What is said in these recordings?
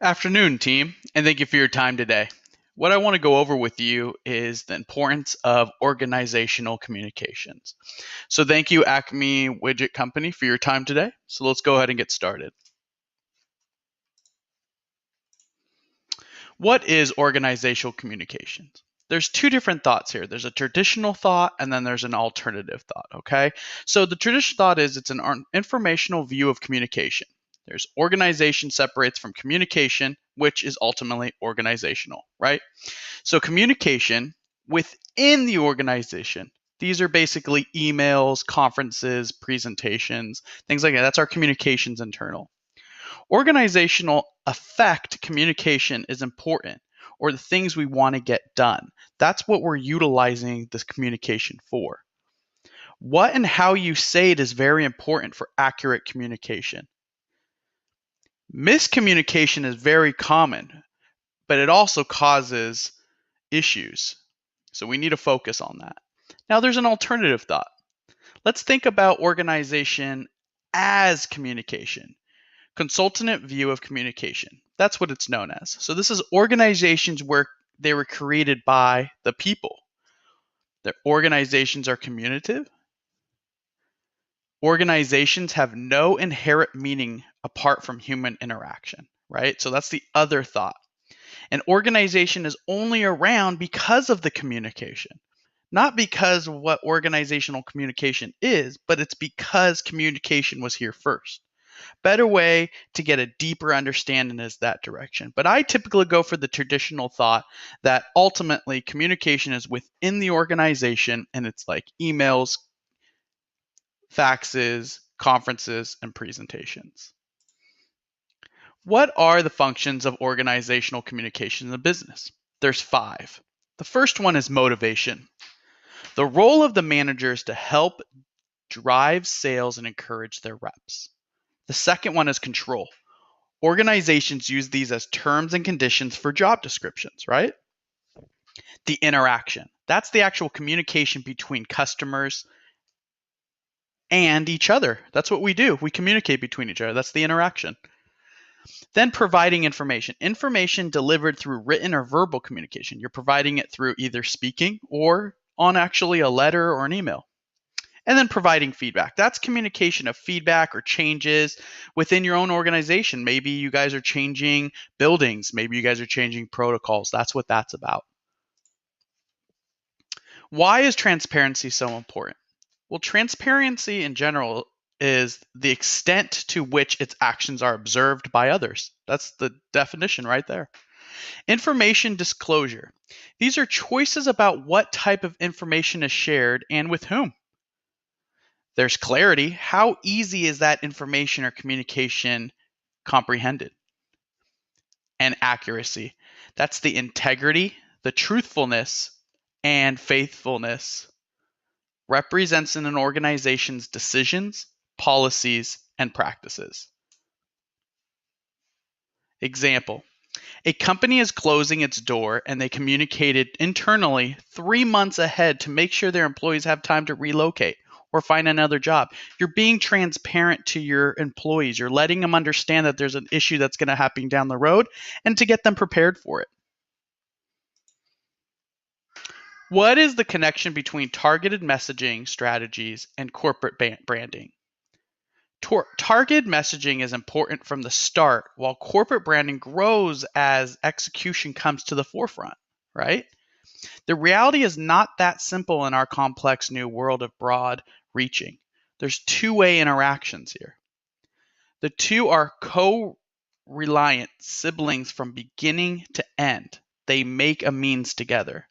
Afternoon, team, and thank you for your time today. What I want to go over with you is the importance of organizational communications. So, thank you, Acme Widget Company, for your time today. So, let's go ahead and get started. What is organizational communications? There's two different thoughts here. There's a traditional thought and then there's an alternative thought, okay? So the traditional thought is it's an informational view of communication. There's organization separates from communication, which is ultimately organizational, right? So communication within the organization, these are basically emails, conferences, presentations, things like that. That's our communications internal. Organizational effect communication is important, or the things we want to get done. That's what we're utilizing this communication for. What and how you say it is very important for accurate communication. Miscommunication is very common, but it also causes issues. So we need to focus on that. Now, there's an alternative thought. Let's think about organization as communication. Consultative view of communication. That's what it's known as. So this is organizations where they were created by the people. Their organizations are communicative. Organizations have no inherent meaning apart from human interaction, right? So that's the other thought. An organization is only around because of the communication, not because of what organizational communication is, but it's because communication was here first. Better way to get a deeper understanding is that direction. But I typically go for the traditional thought that ultimately communication is within the organization and it's like emails, faxes, conferences, and presentations. What are the functions of organizational communication in the business? There's 5. The first one is motivation. The role of the manager is to help drive sales and encourage their reps. The second one is control. Organizations use these as terms and conditions for job descriptions, right? The interaction. That's the actual communication between customers and each other. That's what we do. We communicate between each other. That's the interaction. Then providing information. Information delivered through written or verbal communication. You're providing it through either speaking or on actually a letter or an email. And then providing feedback. That's communication of feedback or changes within your own organization. Maybe you guys are changing buildings. Maybe you guys are changing protocols. That's what that's about. Why is transparency so important? Well, transparency in general is the extent to which its actions are observed by others. That's the definition right there. Information disclosure. These are choices about what type of information is shared and with whom. There's clarity. How easy is that information or communication comprehended? And accuracy. That's the integrity, the truthfulness, and faithfulness represents in an organization's decisions, policies, and practices. Example. A company is closing its door and they communicated internally 3 months ahead to make sure their employees have time to relocate or find another job. You're being transparent to your employees. You're letting them understand that there's an issue that's going to happen down the road and to get them prepared for it. What is the connection between targeted messaging strategies and corporate branding? Targeted messaging is important from the start, while corporate branding grows as execution comes to the forefront, right? The reality is not that simple in our complex new world of broad reaching. There's two-way interactions here. The two are co-reliant siblings from beginning to end. They make a means together.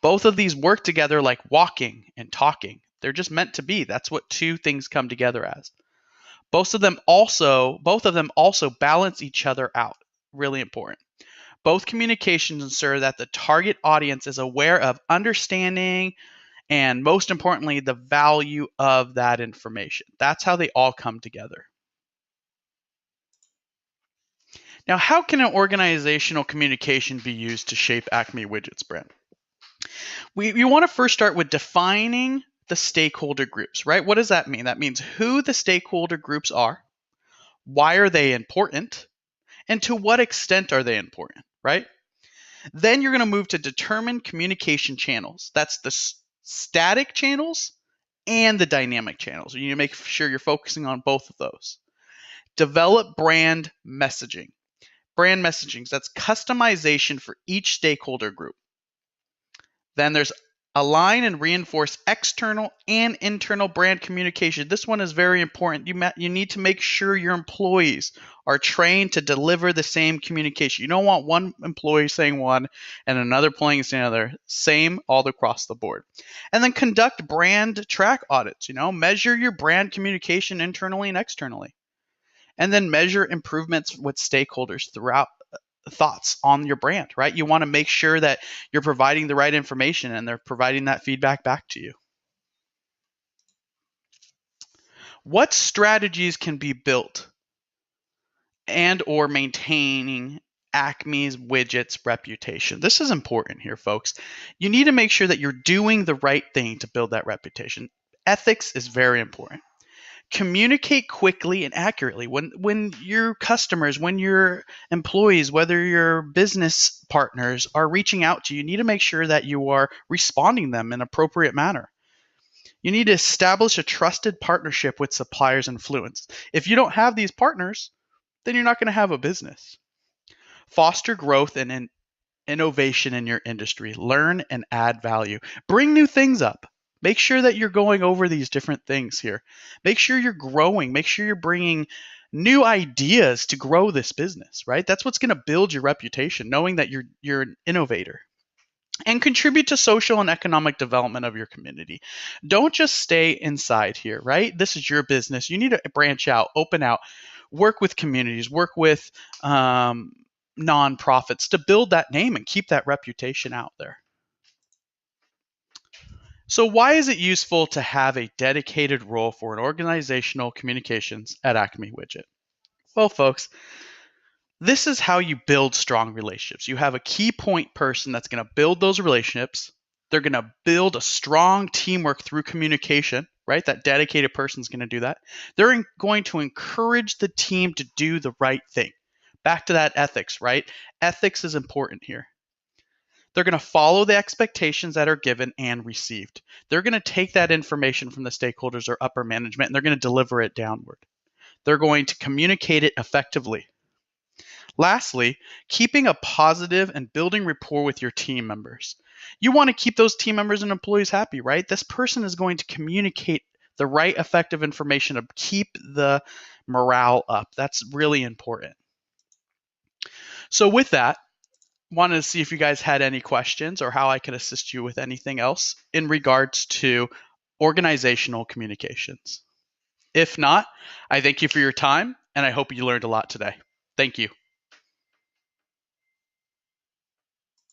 Both of these work together like walking and talking. They're just meant to be. That's what two things come together as. Both of them also balance each other out. Really important. Both communications ensure that the target audience is aware of understanding and, most importantly, the value of that information. That's how they all come together. Now, how can an organizational communication be used to shape Acme Widgets brand? We want to first start with defining the stakeholder groups, right? What does that mean? That means who the stakeholder groups are, why are they important, and to what extent are they important, right? Then you're going to move to determine communication channels. That's the static channels and the dynamic channels. You need to make sure you're focusing on both of those. Develop brand messaging. Brand messaging, that's customization for each stakeholder group. Then there's align and reinforce external and internal brand communication. This one is very important. You need to make sure your employees are trained to deliver the same communication. You don't want one employee saying one and another employee saying another. Same all across the board. And then conduct brand track audits. Measure your brand communication internally and externally. And then measure improvements with stakeholders throughout thoughts on your brand, right? You want to make sure that you're providing the right information and they're providing that feedback back to you. What strategies can be built and or maintaining Acme's widgets reputation? This is important here, folks. You need to make sure that you're doing the right thing to build that reputation. Ethics is very important. Communicate quickly and accurately. When your customers, when your employees, whether your business partners are reaching out to you, you need to make sure that you are responding them in an appropriate manner. You need to establish a trusted partnership with suppliers and influence. If you don't have these partners, then you're not going to have a business. Foster growth and innovation in your industry. Learn and add value. Bring new things up. Make sure that you're going over these different things here. Make sure you're growing. Make sure you're bringing new ideas to grow this business, right? That's what's going to build your reputation, knowing that you're an innovator. And contribute to social and economic development of your community. Don't just stay inside here, right? This is your business. You need to branch out, open out, work with communities, work with nonprofits to build that name and keep that reputation out there. So why is it useful to have a dedicated role for an organizational communications at Acme Widget? Well, folks, this is how you build strong relationships. You have a key point person that's going to build those relationships. They're going to build a strong teamwork through communication, right? That dedicated person is going to do that. They're going to encourage the team to do the right thing. Back to that ethics, right? Ethics is important here. They're going to follow the expectations that are given and received. They're going to take that information from the stakeholders or upper management and they're going to deliver it downward. They're going to communicate it effectively. Lastly, keeping a positive and building rapport with your team members. You want to keep those team members and employees happy, right? This person is going to communicate the right effective information to keep the morale up. That's really important. So with that, wanted to see if you guys had any questions or how I could assist you with anything else in regards to organizational communications. If not, I thank you for your time and I hope you learned a lot today. Thank you.